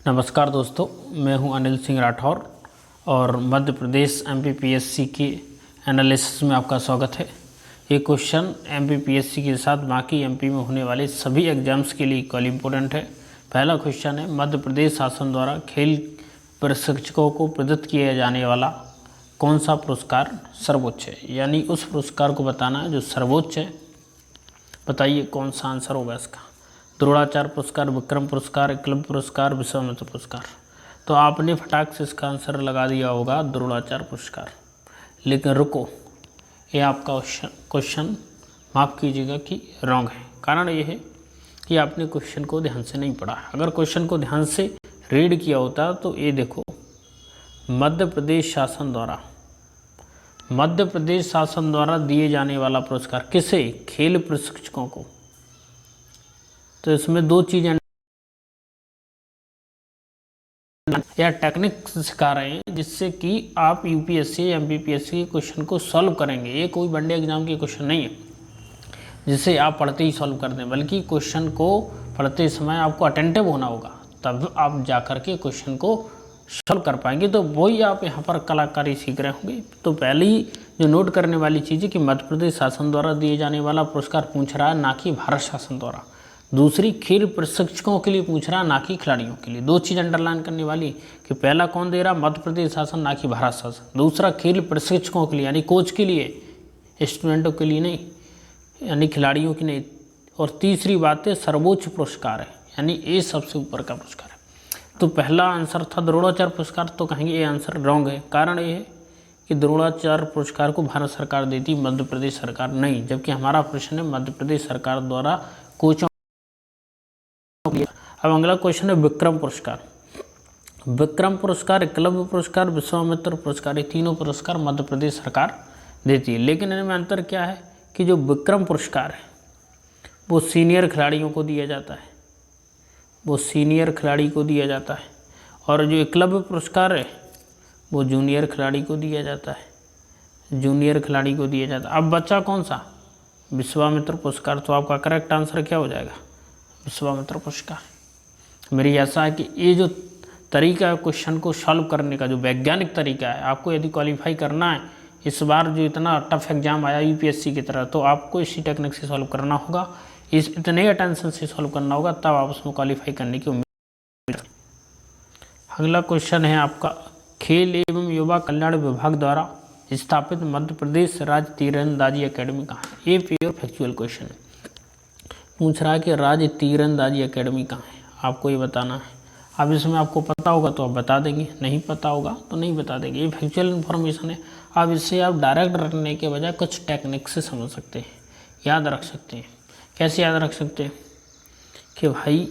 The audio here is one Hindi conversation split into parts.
नमस्कार दोस्तों, मैं हूं अनिल सिंह राठौर और मध्य प्रदेश एमपीपीएससी की एनालिसिस में आपका स्वागत है। ये क्वेश्चन एमपीपीएससी के साथ बाकी एमपी में होने वाले सभी एग्जाम्स के लिए इक्वल इम्पोर्टेंट है। पहला क्वेश्चन है, मध्य प्रदेश शासन द्वारा खेल प्रशिक्षकों को प्रदत्त किया जाने वाला कौन सा पुरस्कार सर्वोच्च है, यानी उस पुरस्कार को बताना है जो सर्वोच्च है। बताइए कौन सा आंसर होगा इसका। द्रोणाचार्य पुरस्कार, विक्रम पुरस्कार, एकलव्य पुरस्कार, विश्वामित्र पुरस्कार। तो आपने फटाक से इसका आंसर लगा दिया होगा द्रोणाचार्य पुरस्कार। लेकिन रुको, ये आपका क्वेश्चन माफ़ कीजिएगा कि रॉन्ग है। कारण ये है कि आपने क्वेश्चन को ध्यान से नहीं पढ़ा। अगर क्वेश्चन को ध्यान से रीड किया होता तो ये देखो, मध्य प्रदेश शासन द्वारा दिए जाने वाला पुरस्कार किसे? खेल प्रशिक्षकों को। तो इसमें दो चीज़ें या टेक्निक सिखा रहे हैं जिससे कि आप यूपीएससी या एमपीपीएससी के क्वेश्चन को सॉल्व करेंगे। ये कोई वनडे एग्जाम के क्वेश्चन नहीं है जिसे आप पढ़ते ही सॉल्व कर दें, बल्कि क्वेश्चन को पढ़ते समय आपको अटेंटिव होना होगा, तब आप जाकर के क्वेश्चन को सॉल्व कर पाएंगे। तो वही आप यहाँ पर कलाकारी सीख रहे होंगे। तो पहले ही जो नोट करने वाली चीज़ है कि मध्य प्रदेश शासन द्वारा दिए जाने वाला पुरस्कार पूछ रहा है, ना कि भारत शासन द्वारा। दूसरी, खेल प्रशिक्षकों के लिए पूछ रहा है, ना कि खिलाड़ियों के लिए। दो चीज़ अंडरलाइन करने वाली कि पहला कौन दे रहा, मध्य प्रदेश शासन, ना कि भारत शासन। दूसरा, खेल प्रशिक्षकों के लिए यानी कोच के लिए, स्टूडेंटों के लिए नहीं, यानी खिलाड़ियों की नहीं। और तीसरी बात है, सर्वोच्च पुरस्कार है, यानी ये सबसे ऊपर का पुरस्कार है। तो पहला आंसर था द्रोणाचार्य पुरस्कार, तो कहेंगे ये आंसर रॉन्ग है। कारण ये है कि द्रोणाचार्य पुरस्कार को भारत सरकार देती, मध्य प्रदेश सरकार नहीं। जबकि हमारा प्रश्न है मध्य प्रदेश सरकार द्वारा कोचों। अब अगला क्वेश्चन है विक्रम पुरस्कार। विक्रम पुरस्कार, एकलव्य पुरस्कार, विश्वामित्र पुरस्कार, ये तीनों पुरस्कार मध्य प्रदेश सरकार देती है। लेकिन इनमें अंतर क्या है कि जो विक्रम पुरस्कार है वो सीनियर खिलाड़ियों को दिया जाता है, वो सीनियर खिलाड़ी को दिया जाता है। और जो एकलव्य पुरस्कार है वो जूनियर खिलाड़ी को दिया जाता है, जूनियर खिलाड़ी को दिया जाता है। अब बच्चा कौन सा? विश्वामित्र पुरस्कार। तो आपका करेक्ट आंसर क्या हो जाएगा? विश्वामित्र पुरस्कार। मेरी आशा है कि ये जो तरीका है क्वेश्चन को सॉल्व करने का, जो वैज्ञानिक तरीका है, आपको यदि क्वालिफाई करना है इस बार जो इतना टफ एग्जाम आया यूपीएससी की तरह, तो आपको इसी टेक्निक से सॉल्व करना होगा, इतने अटेंशन से सॉल्व करना होगा, तब आप उसमें क्वालिफाई करने की उम्मीद। अगला क्वेश्चन है आपका, खेल एवं युवा कल्याण विभाग द्वारा स्थापित मध्य प्रदेश राज्य तीरंदाजी अकेडमी कहाँ है? ये प्योर फैक्चुअल क्वेश्चन है। पूछ रहा है कि राज्य तीरंदाजी अकेडमी कहाँ है, आपको ये बताना है। अब इसमें आपको पता होगा तो आप बता देंगे, नहीं पता होगा तो नहीं बता देंगे। ये फैक्चुअल इन्फॉर्मेशन है। अब इससे आप डायरेक्ट रखने के बजाय कुछ टेक्निक से समझ सकते हैं, याद रख सकते हैं। कैसे याद रख सकते हैं कि भाई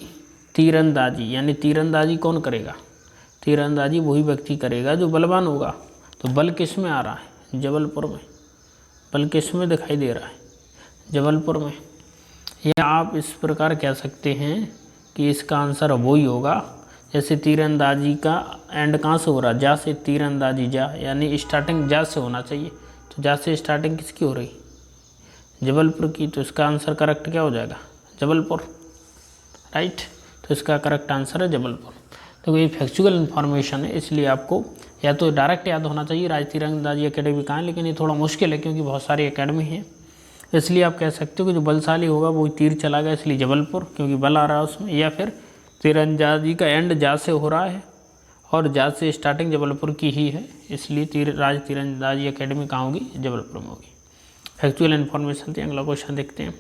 तीरंदाजी, यानी तीरंदाजी कौन करेगा? तीरंदाजी वही व्यक्ति करेगा जो बलवान होगा। तो बल किस में आ रहा है? जबलपुर में। बल किस में दिखाई दे रहा है? जबलपुर में। या आप इस प्रकार कह सकते हैं कि इसका आंसर वही होगा, जैसे तीरंदाजी का एंड कहाँ से हो रहा है? जा से। तीरंदाजी जा, यानी स्टार्टिंग जा से होना चाहिए। तो जा से स्टार्टिंग किसकी हो रही? जबलपुर की। तो इसका आंसर करेक्ट क्या हो जाएगा? जबलपुर, राइट। तो इसका करेक्ट आंसर है जबलपुर। तो ये फैक्चुअल इन्फॉर्मेशन है, इसलिए आपको या तो डायरेक्ट याद होना चाहिए राज्य तीरंदाजी अकेडमी कहाँ है, लेकिन ये थोड़ा मुश्किल है क्योंकि बहुत सारी अकेडमी हैं। इसलिए आप कह सकते हो कि जो बलशाली होगा वो तीर चला गया, इसलिए जबलपुर, क्योंकि बल आ रहा है उसमें। या फिर तीरंदाजी का एंड जा से हो रहा है और जा से स्टार्टिंग जबलपुर की ही है, इसलिए राज्य तीरंदाजी अकेडमी कहाँ होगी? जबलपुर में होगी। फैक्चुअल इन्फॉर्मेशन थी। अगला क्वेश्चन देखते हैं।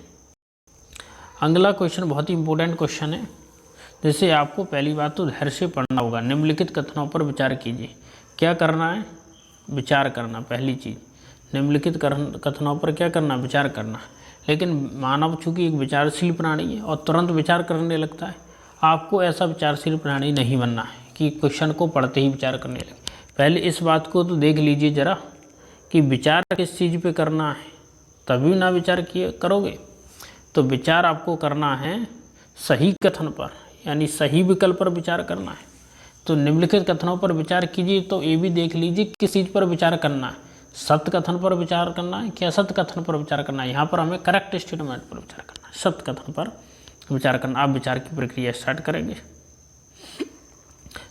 अगला क्वेश्चन बहुत ही इंपॉर्टेंट क्वेश्चन है, जैसे आपको पहली बात तो धैर्य से पढ़ना होगा। निम्नलिखित कथनों पर विचार कीजिए। क्या करना है? विचार करना। पहली चीज़, निम्नलिखित कथनों पर क्या करना? विचार करना। लेकिन मानव चूँकि एक विचारशील प्राणी है और तुरंत विचार करने लगता है, आपको ऐसा विचारशील प्राणी नहीं बनना है कि क्वेश्चन को पढ़ते ही विचार करने लगे। पहले इस बात को तो देख लीजिए ज़रा कि विचार किस चीज़ पे करना है, तभी ना विचार करोगे। तो विचार आपको करना है सही कथन पर, यानी सही विकल्प पर विचार करना है। तो निम्नलिखित कथनों पर विचार कीजिए, तो ये भी देख लीजिए किस चीज़ पर विचार करना है। सत्य कथन पर विचार करना है कि असत्य कथन पर विचार करना है? यहाँ पर हमें करेक्ट स्टेटमेंट पर विचार करना है, सत्य कथन पर विचार करना। आप विचार की प्रक्रिया स्टार्ट करेंगे।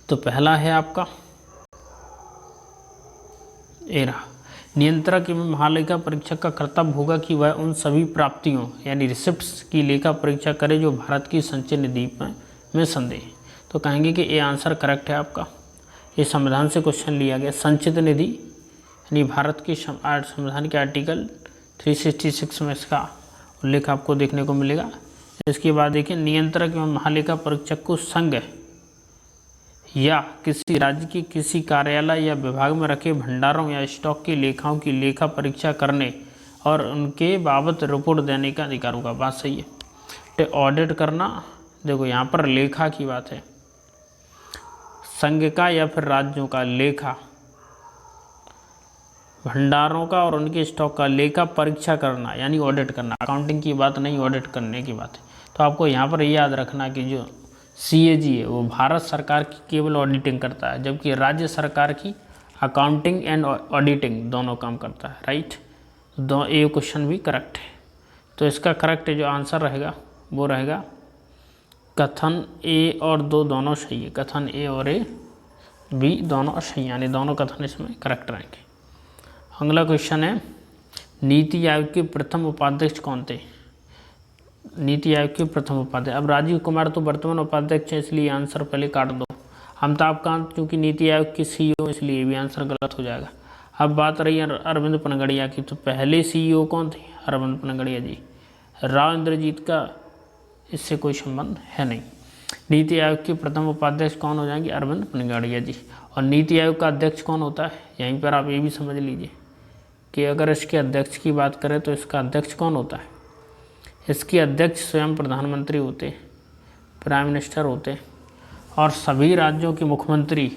तो पहला है आपका ए रहा, नियंत्रक एवं महालेखा परीक्षक का कर्तव्य होगा कि वह उन सभी प्राप्तियों यानी रिसिप्ट्स की लेखा परीक्षा करे जो भारत की संचय निधि में संदेह। तो कहेंगे कि ये आंसर करेक्ट है आपका। ये संविधान से क्वेश्चन लिया गया। संचित निधि यानी भारत की संविधान के आर्टिकल 366 में इसका उल्लेख आपको देखने को मिलेगा। इसके बाद देखिए, नियंत्रक एवं महालेखा परीक्षक को संघ या किसी राज्य के किसी कार्यालय या विभाग में रखे भंडारों या स्टॉक की लेखाओं की लेखा परीक्षा करने और उनके बाबत रिपोर्ट देने का अधिकार होगा। बात सही है। तो ऑडिट करना, देखो यहाँ पर लेखा की बात है, संघ का या फिर राज्यों का लेखा, भंडारों का और उनके स्टॉक का लेखा परीक्षा करना यानी ऑडिट करना। अकाउंटिंग की बात नहीं, ऑडिट करने की बात है। तो आपको यहाँ पर याद रखना कि जो CAG है वो भारत सरकार की केवल ऑडिटिंग करता है, जबकि राज्य सरकार की अकाउंटिंग एंड ऑडिटिंग दोनों काम करता है। राइट, ये क्वेश्चन भी करेक्ट है। तो इसका करेक्ट जो आंसर रहेगा वो रहेगा कथन A और 2 दोनों सही है। कथन A और B दोनों सही, यानी दोनों कथन इसमें करेक्ट रहेंगे। अगला क्वेश्चन है, नीति आयोग के प्रथम उपाध्यक्ष कौन थे? नीति आयोग के प्रथम उपाध्यक्ष, अब राजीव कुमार तो वर्तमान उपाध्यक्ष है, इसलिए आंसर पहले काट दो। अमिताभ कांत क्योंकि नीति आयोग के CEO, इसलिए भी आंसर गलत हो जाएगा। अब बात रही है अरविंद पनगड़िया की, तो पहले CEO कौन थे? अरविंद पनगड़िया जी। राव इंद्रजीत का इससे कोई संबंध है नहीं। नीति आयोग के प्रथम उपाध्यक्ष कौन हो जाएंगे? अरविंद पनगड़िया जी। और नीति आयोग का अध्यक्ष कौन होता है? यहीं पर आप ये भी समझ लीजिए कि अगर इसके अध्यक्ष की बात करें तो इसका अध्यक्ष कौन होता है? इसके अध्यक्ष स्वयं प्रधानमंत्री होते, प्राइम मिनिस्टर होते, और सभी राज्यों के मुख्यमंत्री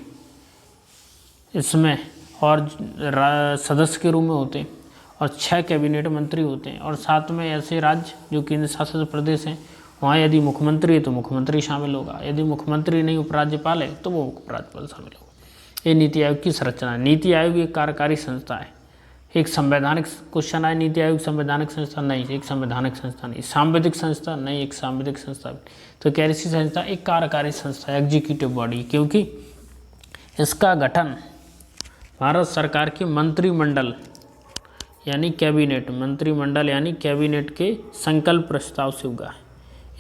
इसमें और सदस्य के रूप में होते, और 6 कैबिनेट मंत्री होते हैं, और साथ में ऐसे राज्य जो केंद्र शासित प्रदेश हैं वहाँ यदि मुख्यमंत्री है तो मुख्यमंत्री शामिल होगा, यदि मुख्यमंत्री नहीं उपराज्यपाल है तो वो उपराज्यपाल शामिल होगा। ये नीति आयोग की संरचना है। नीति आयोग एक कार्यकारी संस्था है। एक संवैधानिक क्वेश्चन आए, नीति आयोग संवैधानिक संस्था नहीं, एक संवैधानिक संस्था नहीं। सांविधिक संस्था नहीं, एक सांविधिक संस्था। तो कैसी संस्था? एक कार्यकारी संस्था, एग्जीक्यूटिव बॉडी, क्योंकि इसका गठन भारत सरकार के मंत्रिमंडल यानी कैबिनेट, मंत्रिमंडल यानी कैबिनेट के संकल्प प्रस्ताव से होगा।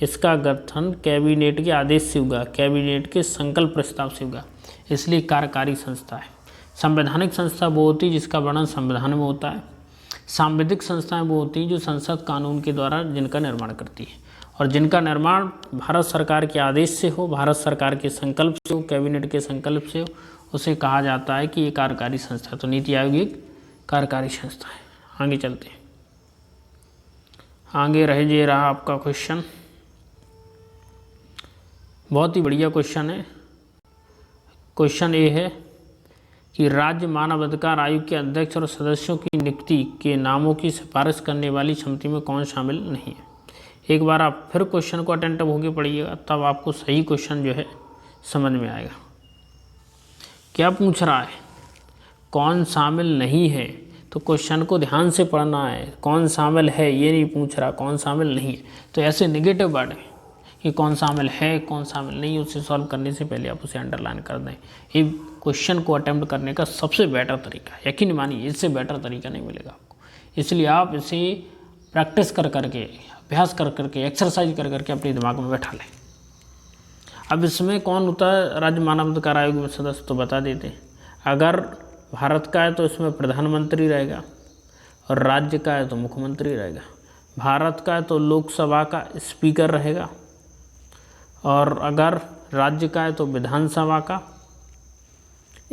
इसका गठन कैबिनेट के आदेश से होगा, कैबिनेट के संकल्प प्रस्ताव से होगा, इसलिए कार्यकारी संस्था है। संवैधानिक संस्था वो होती है जिसका वर्णन संविधान में होता है। सांविधिक संस्थाएं वो होती हैं जो संसद कानून के द्वारा जिनका निर्माण करती है, और जिनका निर्माण भारत सरकार के आदेश से हो, भारत सरकार के संकल्प से हो, कैबिनेट के संकल्प से हो, उसे कहा जाता है कि ये कार्यकारी संस्था। तो नीति आयोग एक कार्यकारी संस्था है। आगे चलते हैं। आगे ये रहा आपका क्वेश्चन, बहुत ही बढ़िया क्वेश्चन है। क्वेश्चन ये है कि राज्य मानव अधिकार आयोग के अध्यक्ष और सदस्यों की नियुक्ति के नामों की सिफारिश करने वाली समिति में कौन शामिल नहीं है? एक बार आप फिर क्वेश्चन को अटेंटिव होकर पढ़िएगा, तब आपको सही क्वेश्चन जो है समझ में आएगा। क्या पूछ रहा है? कौन शामिल नहीं है? तो क्वेश्चन को ध्यान से पढ़ना है। कौन शामिल है ये नहीं पूछ रहा, कौन शामिल नहीं है। तो ऐसे नेगेटिव वर्ड है कि कौन शामिल है, कौन शामिल नहीं, उसे सॉल्व करने से पहले आप उसे अंडरलाइन कर दें। ये क्वेश्चन को अटेम्प्ट करने का सबसे बेटर तरीका है। यकीन मानिए इससे बेटर तरीका नहीं मिलेगा आपको। इसलिए आप इसे प्रैक्टिस कर करके, अभ्यास कर करके, एक्सरसाइज कर करके अपने दिमाग में बैठा लें। अब इसमें कौन होता है राज्य मानव अधिकार आयोग में सदस्य, तो बता देते हैं। अगर भारत का है तो इसमें प्रधानमंत्री रहेगा, और राज्य का है तो मुख्यमंत्री रहेगा। भारत का है तो लोकसभा का स्पीकर रहेगा, और अगर राज्य का है तो विधानसभा का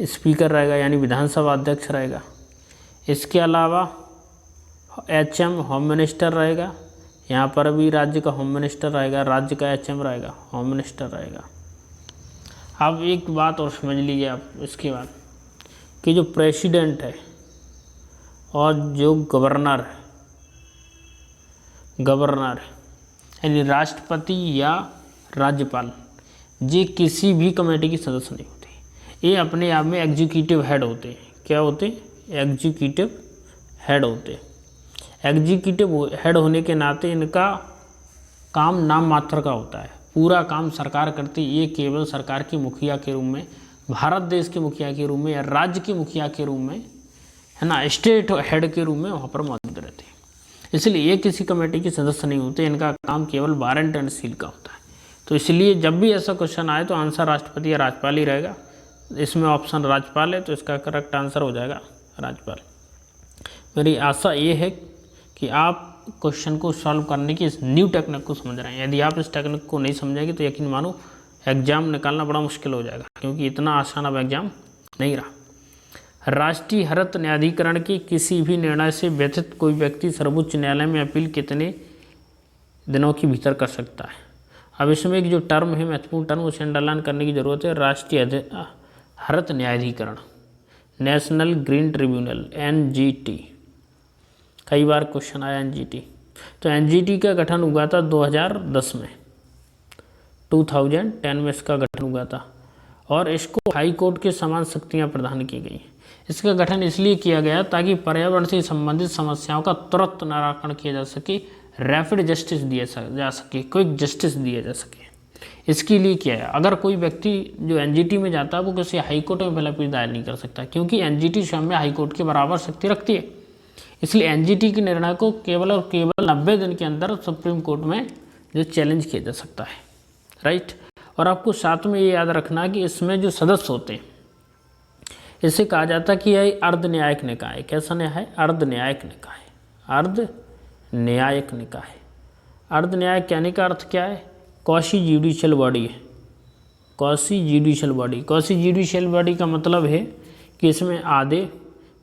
स्पीकर रहेगा यानी विधानसभा अध्यक्ष रहेगा। इसके अलावा HM होम मिनिस्टर रहेगा, यहाँ पर भी राज्य का होम मिनिस्टर रहेगा, राज्य का HM रहेगा, होम मिनिस्टर रहेगा। अब एक बात और समझ लीजिए आप इसके बाद कि जो प्रेसिडेंट है और जो गवर्नर यानी राष्ट्रपति या राज्यपाल, ये किसी भी कमेटी की सदस्य नहीं होते। ये अपने आप में एग्जीक्यूटिव हेड होते हैं। क्या होते? एग्जीक्यूटिव हेड होते। एग्जीक्यूटिव हेड होने के नाते इनका काम नाम मात्र का होता है, पूरा काम सरकार करती है। ये केवल सरकार की मुखिया के रूप में भारत देश के मुखिया के रूप में या राज्य के मुखिया के रूप में, है ना, स्टेट हेड के रूप में वहाँ पर मौजूद रहते हैं। इसलिए ये किसी कमेटी के सदस्य नहीं होते, इनका काम केवल वारंट एंड सील का होता है। तो इसलिए जब भी ऐसा क्वेश्चन आए तो आंसर राष्ट्रपति या राज्यपाल ही रहेगा। इसमें ऑप्शन राज्यपाल है, तो इसका करेक्ट आंसर हो जाएगा राज्यपाल। मेरी आशा ये है कि आप क्वेश्चन को सॉल्व करने की इस न्यू टेक्निक को समझ रहे हैं। यदि आप इस टेक्निक को नहीं समझेंगे तो यकीन मानो एग्जाम निकालना बड़ा मुश्किल हो जाएगा, क्योंकि इतना आसान अब एग्जाम नहीं रहा। राष्ट्रीय हरित न्यायाधिकरण के किसी भी निर्णय से व्यथित कोई व्यक्ति सर्वोच्च न्यायालय में अपील कितने दिनों के भीतर कर सकता है? अब इसमें एक जो टर्म है, महत्वपूर्ण टर्म, उसे अंडरलाइन करने की जरूरत है। राष्ट्रीय हरित न्यायाधिकरण, नेशनल ग्रीन ट्रिब्यूनल, NGT, कई बार क्वेश्चन आया NGT। तो NGT का गठन हुआ था 2010 में, 2010 में इसका गठन हुआ था, और इसको हाई कोर्ट के समान शक्तियाँ प्रदान की गई। इसका गठन इसलिए किया गया ताकि पर्यावरण से संबंधित समस्याओं का तुरंत निराकरण किया जा सके, रैपिड जस्टिस दिया जा सके, क्विक जस्टिस दिया जा सके। इसके लिए क्या है, अगर कोई व्यक्ति जो NGT में जाता है वो किसी हाई कोर्ट में पहले अपील दायर नहीं कर सकता, क्योंकि NGT स्वयं में हाई कोर्ट के बराबर शक्ति रखती है। इसलिए NGT के निर्णय को केवल और केवल 90 दिन के अंदर सुप्रीम कोर्ट में जो चैलेंज किया जा सकता है, राइट। और आपको साथ में ये याद रखना कि इसमें जो सदस्य होते हैं, इसे कहा जाता है कि यह अर्ध न्यायिक निकाय। कैसा न्याय? अर्ध न्यायिक निकाय, अर्ध न्यायिक निकाय। अर्ध न्यायिक कहने का अर्थ क्या है? क्वासी जुडिशियल बॉडी है, quasi judicial body. Quasi judicial body का मतलब है कि इसमें आधे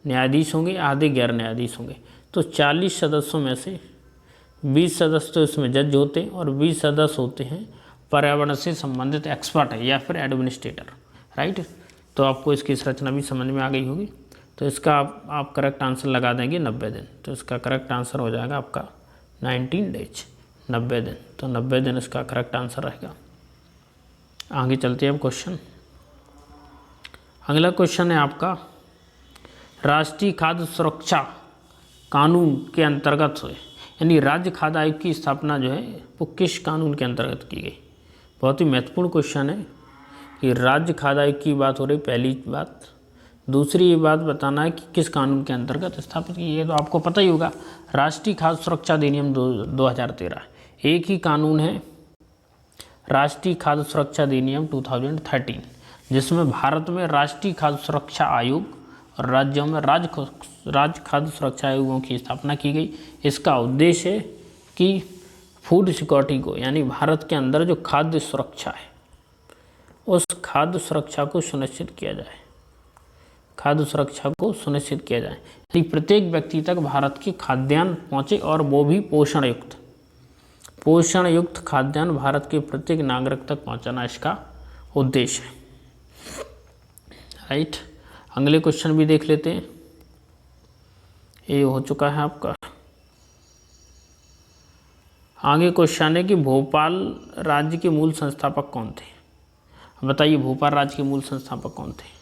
न्यायाधीश होंगे, आधे गैर न्यायाधीश होंगे। तो 40 सदस्यों में से 20 सदस्य तो इसमें जज होते हैं और 20 सदस्य होते हैं पर्यावरण से संबंधित एक्सपर्ट है या फिर एडमिनिस्ट्रेटर, राइट। तो आपको इसकी संरचना भी समझ में आ गई होगी। तो इसका आप करेक्ट आंसर लगा देंगे 90 दिन। तो इसका करेक्ट आंसर हो जाएगा आपका 19 डेज, 90 दिन। तो 90 दिन इसका करेक्ट आंसर रहेगा। आगे चलते हैं अब क्वेश्चन। अगला क्वेश्चन है आपका, राष्ट्रीय खाद्य सुरक्षा कानून के अंतर्गत हुए, यानी राज्य खाद्य आयोग की स्थापना जो है वो किस कानून के अंतर्गत की गई? बहुत ही महत्वपूर्ण क्वेश्चन है कि राज्य खाद्य आयोग की बात हो रही, पहली बात। दूसरी ये बात बताना है कि किस कानून के अंतर्गत स्थापित की है। तो आपको पता ही होगा, राष्ट्रीय खाद्य सुरक्षा अधिनियम 2013। एक ही कानून है राष्ट्रीय खाद्य सुरक्षा अधिनियम 2013, जिसमें भारत में राष्ट्रीय खाद्य सुरक्षा आयोग और राज्यों में राज्य खाद्य सुरक्षा आयोगों की स्थापना की गई। इसका उद्देश्य है कि फूड सिक्योरिटी को, यानी भारत के अंदर जो खाद्य सुरक्षा है उस खाद्य सुरक्षा को सुनिश्चित किया जाए, खाद्य सुरक्षा को सुनिश्चित किया जाए, यानी प्रत्येक व्यक्ति तक भारत की खाद्यान्न पहुँचे, और वो भी पोषण युक्त खाद्यान्न भारत के प्रत्येक नागरिक तक पहुँचाना इसका उद्देश्य है, राइट। अगले क्वेश्चन भी देख लेते हैं। ये हो चुका है आपका। आगे क्वेश्चन है कि भोपाल राज्य के मूल संस्थापक कौन थे? बताइए, भोपाल राज्य के मूल संस्थापक कौन थे?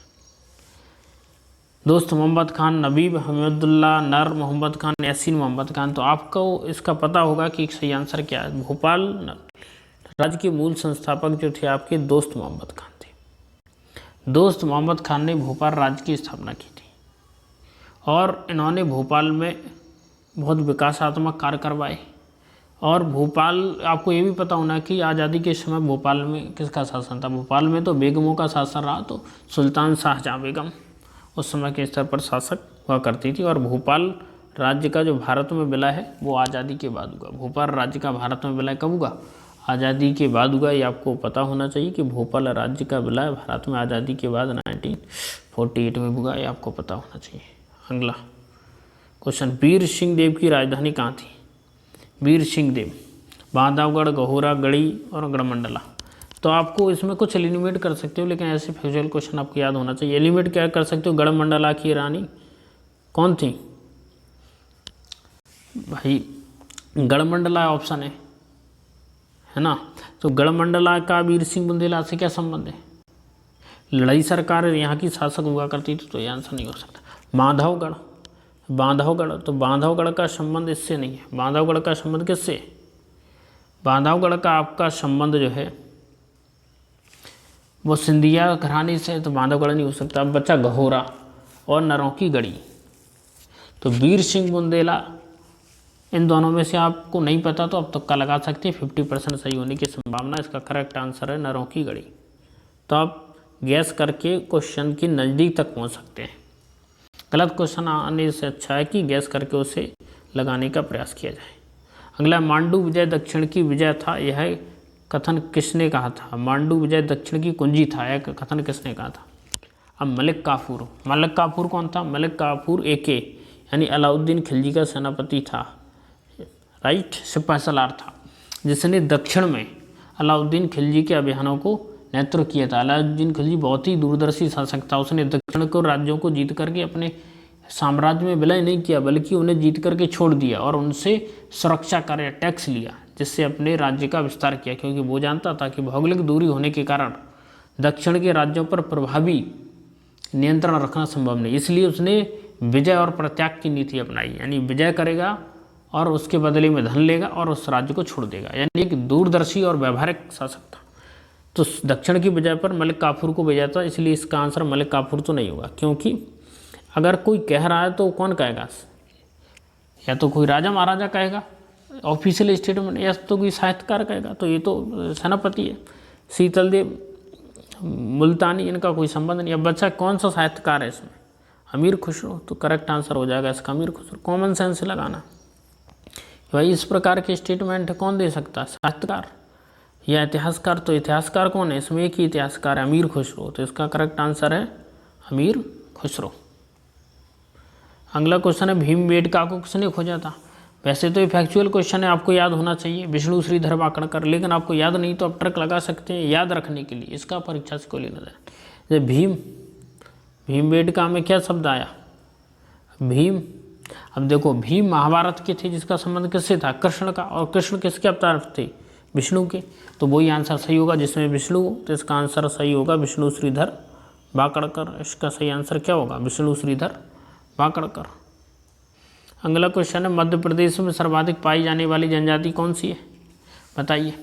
दोस्त मोहम्मद खान, नबीब हमीदुल्लाह, नर मोहम्मद खान, यासीन मोहम्मद खान। तो आपको इसका पता होगा कि सही आंसर क्या है। भोपाल राज्य के मूल संस्थापक जो थे आपके दोस्त मोहम्मद खान थे। दोस्त मोहम्मद खान ने भोपाल राज्य की स्थापना की थी, और इन्होंने भोपाल में बहुत विकासात्मक कार्य करवाए। और भोपाल, आपको ये भी पता होना कि आज़ादी के समय भोपाल में किसका शासन था? भोपाल में तो बेगमों का शासन रहा। तो सुल्तान शाहजहाँ बेगम उस समय के स्तर पर शासक हुआ करती थी। और भोपाल राज्य का जो भारत में विलय है वो आज़ादी के बाद हुआ। भोपाल राज्य का भारत में विलय कब हुआ? आज़ादी के बाद हुआ। ये आपको पता होना चाहिए कि भोपाल राज्य का विलय भारत में आज़ादी के बाद 1948 में हुआ। ये आपको पता होना चाहिए। अगला क्वेश्चन, वीर सिंह देव की राजधानी कहाँ थी? वीर सिंह देव, बांधवगढ़, गहोरा, गढ़ी और गढ़मंडला। तो आपको इसमें कुछ एलिमिनेट कर सकते हो, लेकिन ऐसे फ्यूचुअल क्वेश्चन आपको याद होना चाहिए। एलिमिनेट क्या कर सकते हो? गढ़मंडला की रानी कौन थी भाई? गढ़मंडला ऑप्शन है ना। तो गढ़मंडला का वीर सिंह बुंदेला से क्या संबंध है? लड़ाई सरकार यहाँ की शासक हुआ करती थी, तो ये आंसर नहीं हो सकता। बांधवगढ़, तो बांधवगढ़ का संबंध इससे नहीं है। बांधवगढ़ का संबंध किससे? बांधवगढ़ का आपका संबंध जो है वो सिंधिया घराने से तो बांधवगढ़ नहीं हो सकता। अब बच्चा घहोरा और नरों की गढ़ी। तो वीर सिंह बुंदेला, इन दोनों में से आपको नहीं पता तो अब तुक्का लगा सकते हैं, 50% सही होने की संभावना। इसका करेक्ट आंसर है नरों की गढ़ी। तो आप गैस करके क्वेश्चन की नज़दीक तक पहुंच सकते हैं। गलत क्वेश्चन आने से अच्छा है कि गैस करके उसे लगाने का प्रयास किया जाए। अगला, मांडू विजय दक्षिण की विजय था, यह कथन किसने कहा था? मांडू विजय दक्षिण की कुंजी था, यह कथन किसने कहा था? अब मलिक काफूर। मलिक काफूर कौन था? मलिक काफूर एके यानी अलाउद्दीन खिलजी का सेनापति था, राइट, सिपाही सलार था, जिसने दक्षिण में अलाउद्दीन खिलजी के अभियानों को नेतृत्व किया था। अलाउद्दीन खिलजी बहुत ही दूरदर्शी शासक था। उसने दक्षिण को राज्यों को जीत करके अपने साम्राज्य में विलय नहीं किया, बल्कि उन्हें जीत करके छोड़ दिया और उनसे सुरक्षा कार्य टैक्स लिया, जिससे अपने राज्य का विस्तार किया, क्योंकि वो जानता था कि भौगोलिक दूरी होने के कारण दक्षिण के राज्यों पर प्रभावी नियंत्रण रखना संभव नहीं। इसलिए उसने विजय और प्रत्याग की नीति अपनाई, यानी विजय करेगा और उसके बदले में धन लेगा और उस राज्य को छोड़ देगा, यानी एक दूरदर्शी और व्यावहारिक शासक था। तो दक्षिण की विजय पर मलिक काफूर को भेजा था, इसलिए इसका आंसर मलिक काफूर तो नहीं होगा। क्योंकि अगर कोई कह रहा है तो कौन कहेगा? या तो कोई राजा महाराजा कहेगा ऑफिशियल स्टेटमेंट, या तो कोई साहित्यकार कहेगा, तो ये तो सेनापति है। शीतलदेव मुल्तानी, इनका कोई संबंध नहीं। अब बच्चा कौन सा साहित्यकार है इसमें? अमीर खुसरो। तो करेक्ट आंसर हो जाएगा इसका अमीर खुसरो। कॉमन सेंस से लगाना भाई, इस प्रकार के स्टेटमेंट कौन दे सकता है? साहित्यकार या इतिहासकार? तो इतिहासकार कौन है इसमें? एक ही इतिहासकार है, अमीर खुसरो। तो इसका करेक्ट आंसर है अमीर खुसरो। अगला क्वेश्चन है, भीमबेटका को किसने खोजा था? वैसे तो ये फैक्चुअल क्वेश्चन है, आपको याद होना चाहिए, विष्णु श्रीधर वाकड़कर, लेकिन आपको याद नहीं तो आप ट्रिक लगा सकते हैं याद रखने के लिए। इसका परीक्षा से कोई लेना जाए। भीमबेटका में क्या शब्द आया? भीम। अब देखो, भीम महाभारत के थे, जिसका संबंध किससे था? कृष्ण का। और कृष्ण किसके अवतार थे? विष्णु के। तो वही आंसर सही होगा जिसमें विष्णु। तो इसका आंसर सही होगा विष्णु श्रीधर वाकड़कर। इसका सही आंसर क्या होगा? विष्णु श्रीधर वाकड़कर। अगला क्वेश्चन है, मध्य प्रदेश में सर्वाधिक पाई जाने वाली जनजाति कौन सी है? बताइए।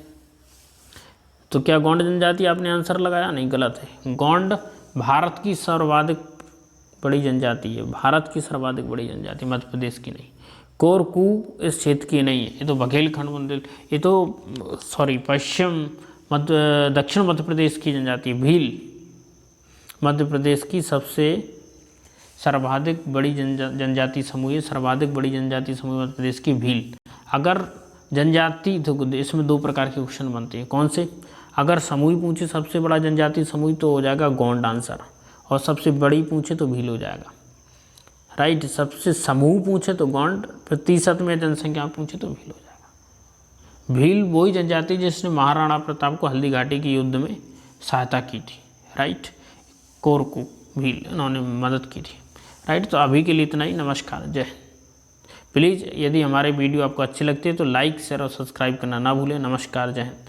तो क्या गोंड जनजाति आपने आंसर लगाया? नहीं, गलत है। गोंड भारत की सर्वाधिक बड़ी जनजाति है, भारत की सर्वाधिक बड़ी जनजाति, मध्य प्रदेश की नहीं। कोरकू इस क्षेत्र की नहीं है, ये तो बघेलखंड बुंदेल, ये तो दक्षिण मध्य प्रदेश की जनजाति। भील मध्य प्रदेश की सबसे सर्वाधिक बड़ी जनजाति समूह है। सर्वाधिक बड़ी जनजाति समूह मध्य प्रदेश की भील। अगर जनजाति, तो इसमें दो प्रकार के क्वेश्चन बनते हैं। कौन से? अगर समूह पूछे सबसे बड़ा जनजाति समूह तो हो जाएगा गोंड आंसर, और सबसे बड़ी पूछे तो भील हो जाएगा, राइट। सबसे समूह पूछे तो गोंड, प्रतिशत में जनसंख्या पूछे तो भील हो जाएगा। भील वही जनजाति जिसने महाराणा प्रताप को हल्दी घाटी के युद्ध में सहायता की थी, राइट। कोरकू भील, इन्होंने मदद की थी, राइट। तो अभी के लिए इतना ही। नमस्कार, जय हिंद। प्लीज़ यदि हमारे वीडियो आपको अच्छे लगते हैं तो लाइक शेयर और सब्सक्राइब करना ना भूलें। नमस्कार, जय हिंद।